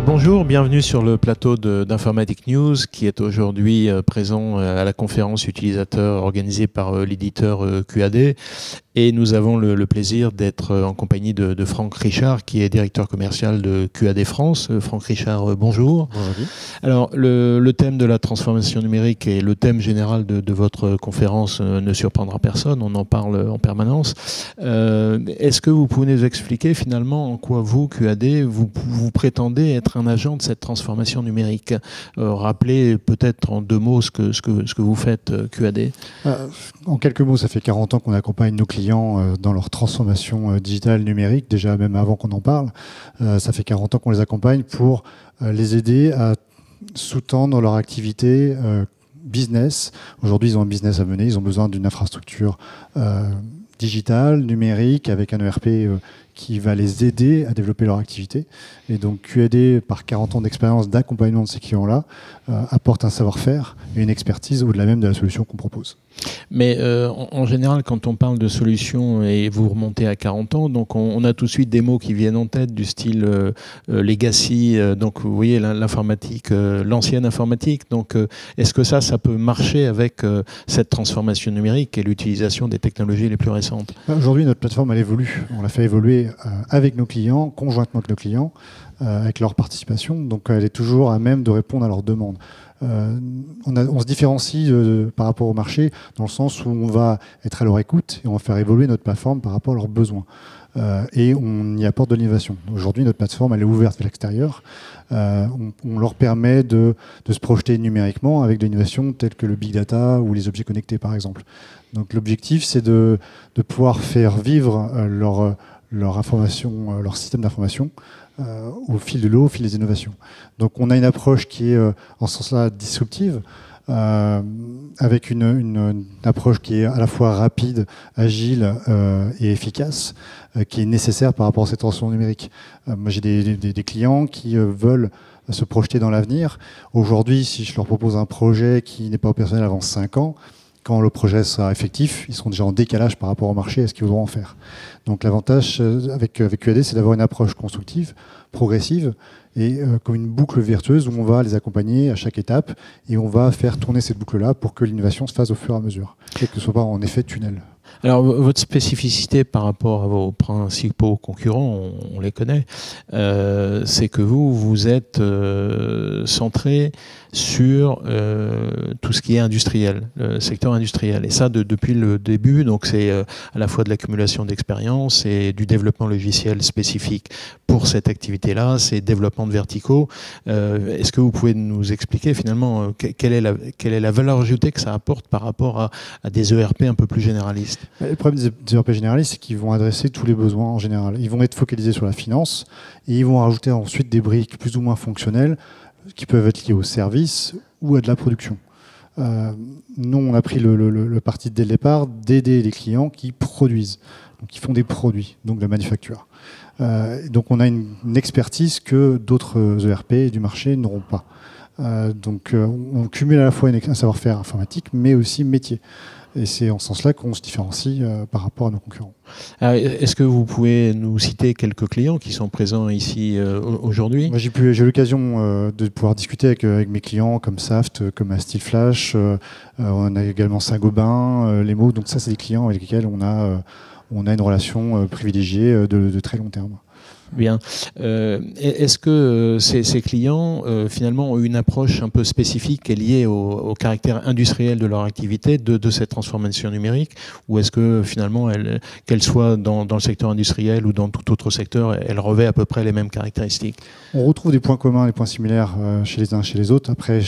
Bonjour, bienvenue sur le plateau d'Informatic News qui est aujourd'hui présent à la conférence utilisateur organisée par l'éditeur QAD. Et nous avons le plaisir d'être en compagnie de Franck Richard, qui est directeur commercial de QAD France. Franck Richard, bonjour. Bonjour. Alors, le thème de la transformation numérique et le thème général de votre conférence ne surprendra personne, on en parle en permanence. Est-ce que vous pouvez nous expliquer finalement en quoi vous, QAD, vous prétendez être un agent de cette transformation numérique? Rappelez peut-être en deux mots ce que vous faites, QAD. En quelques mots, ça fait 40 ans qu'on accompagne nos clients dans leur transformation digitale numérique, déjà même avant qu'on en parle. Ça fait 40 ans qu'on les accompagne pour les aider à sous-tendre leur activité business. Aujourd'hui, ils ont un business à mener, ils ont besoin d'une infrastructure digitale, numérique, avec un ERP qui va les aider à développer leur activité. Et donc QAD, par 40 ans d'expérience d'accompagnement de ces clients-là, apporte un savoir-faire et une expertise au-delà même de la solution qu'on propose. Mais en général, quand on parle de solutions et vous remontez à 40 ans, donc on a tout de suite des mots qui viennent en tête du style legacy, donc vous voyez l'informatique, l'ancienne informatique. Donc est-ce que ça peut marcher avec cette transformation numérique et l'utilisation des technologies les plus récentes? Aujourd'hui, notre plateforme, elle évolue. On l'a fait évoluer avec nos clients, conjointement avec nos clients, avec leur participation. Donc elle est toujours à même de répondre à leurs demandes. On se différencie par rapport au marché dans le sens où on va être à leur écoute et on va faire évoluer notre plateforme par rapport à leurs besoins. Et on y apporte de l'innovation. Aujourd'hui, notre plateforme, elle est ouverte à l'extérieur. On leur permet de se projeter numériquement avec de l'innovation telle que le big data ou les objets connectés, par exemple. Donc l'objectif, c'est de pouvoir faire vivre leur information, leur système d'information au fil de l'eau, au fil des innovations. Donc on a une approche qui est en ce sens-là disruptive, avec une approche qui est à la fois rapide, agile et efficace, qui est nécessaire par rapport à cette transformation numérique. Moi j'ai des clients qui veulent se projeter dans l'avenir. Aujourd'hui, si je leur propose un projet qui n'est pas opérationnel avant 5 ans, quand le projet sera effectif, ils seront déjà en décalage par rapport au marché et à ce qu'ils voudront en faire. Donc l'avantage avec QAD, c'est d'avoir une approche constructive, progressive, et comme une boucle vertueuse où on va les accompagner à chaque étape et on va faire tourner cette boucle-là pour que l'innovation se fasse au fur et à mesure, et que ce soit pas en effet tunnel. Alors, votre spécificité par rapport à vos principaux concurrents, on les connaît, c'est que vous êtes centré sur tout ce qui est industriel, le secteur industriel. Et ça, depuis le début, donc c'est à la fois de l'accumulation d'expérience et du développement logiciel spécifique pour cette activité-là, c'est développement de verticaux. Est-ce que vous pouvez nous expliquer finalement quelle est la valeur ajoutée que ça apporte par rapport à des ERP un peu plus généralistes? Le problème des ERP généralistes, c'est qu'ils vont adresser tous les besoins en général. Ils vont être focalisés sur la finance et ils vont rajouter ensuite des briques plus ou moins fonctionnelles qui peuvent être liées au service ou à de la production. Nous, on a pris le parti dès le départ d'aider les clients qui produisent, donc qui font des produits, donc de la manufacture. Donc on a une expertise que d'autres ERP du marché n'auront pas. Donc on cumule à la fois un savoir-faire informatique, mais aussi métier. Et c'est en ce sens-là qu'on se différencie par rapport à nos concurrents. Est-ce que vous pouvez nous citer quelques clients qui sont présents ici aujourd'hui? Moi, j'ai eu l'occasion de pouvoir discuter avec mes clients comme Saft, comme Astilflash. On a également Saint-Gobain, les mots. Donc ça, c'est des clients avec lesquels on a une relation privilégiée de très long terme. Bien. Est-ce que ces clients, finalement, ont une approche un peu spécifique et liée au caractère industriel de leur activité, de cette transformation numérique, ou est-ce que, finalement, qu'elle soit dans le secteur industriel ou dans tout autre secteur, elle revêt à peu près les mêmes caractéristiques? On retrouve des points communs, des points similaires chez les uns chez les autres. Après,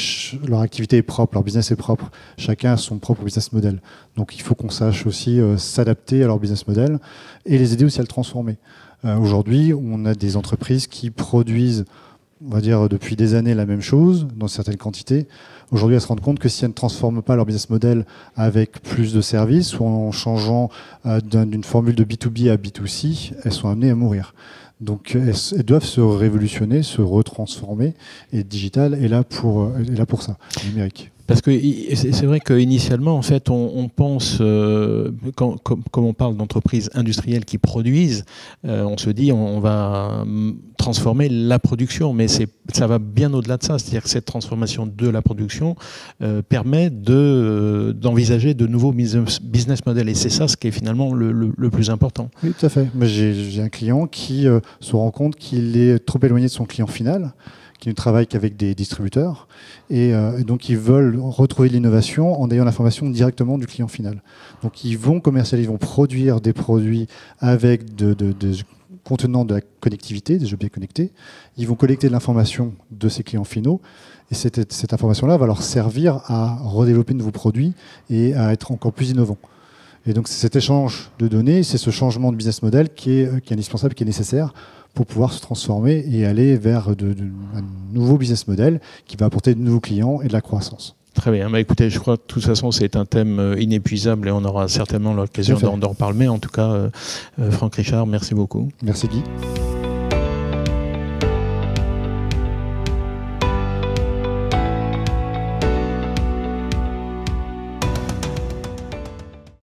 leur activité est propre, leur business est propre. Chacun a son propre business model. Donc, il faut qu'on sache aussi s'adapter à leur business model et les aider aussi à le transformer. Aujourd'hui, on a des entreprises qui produisent, on va dire, depuis des années la même chose, dans certaines quantités. Aujourd'hui, elles se rendent compte que si elles ne transforment pas leur business model avec plus de services ou en changeant d'une formule de B2B à B2C, elles sont amenées à mourir. Donc, elles doivent se révolutionner, se retransformer, et digital est là pour ça, le numérique. Parce que c'est vrai qu'initialement, en fait, on pense, comme on parle d'entreprises industrielles qui produisent, on se dit on va transformer la production, mais ça va bien au-delà de ça. C'est-à-dire que cette transformation de la production permet d'envisager de nouveaux business models. Et c'est ça ce qui est finalement le plus important. Oui, tout à fait. J'ai un client qui se rend compte qu'il est trop éloigné de son client final, qui ne travaille qu'avec des distributeurs, et donc ils veulent retrouver de l'innovation en ayant l'information directement du client final. Donc ils vont commercialiser, ils vont produire des produits avec contenant de la connectivité, des objets connectés. Ils vont collecter de l'information de ces clients finaux, et cette information-là va leur servir à redévelopper de nouveaux produits et à être encore plus innovants. Et donc c'est cet échange de données, c'est ce changement de business model qui est indispensable, qui est nécessaire pour pouvoir se transformer et aller vers un nouveau business model qui va apporter de nouveaux clients et de la croissance. Très bien. Bah, écoutez, je crois que de toute façon, c'est un thème inépuisable et on aura certainement l'occasion d'en reparler. Mais en tout cas, Franck Richard, merci beaucoup. Merci Guy.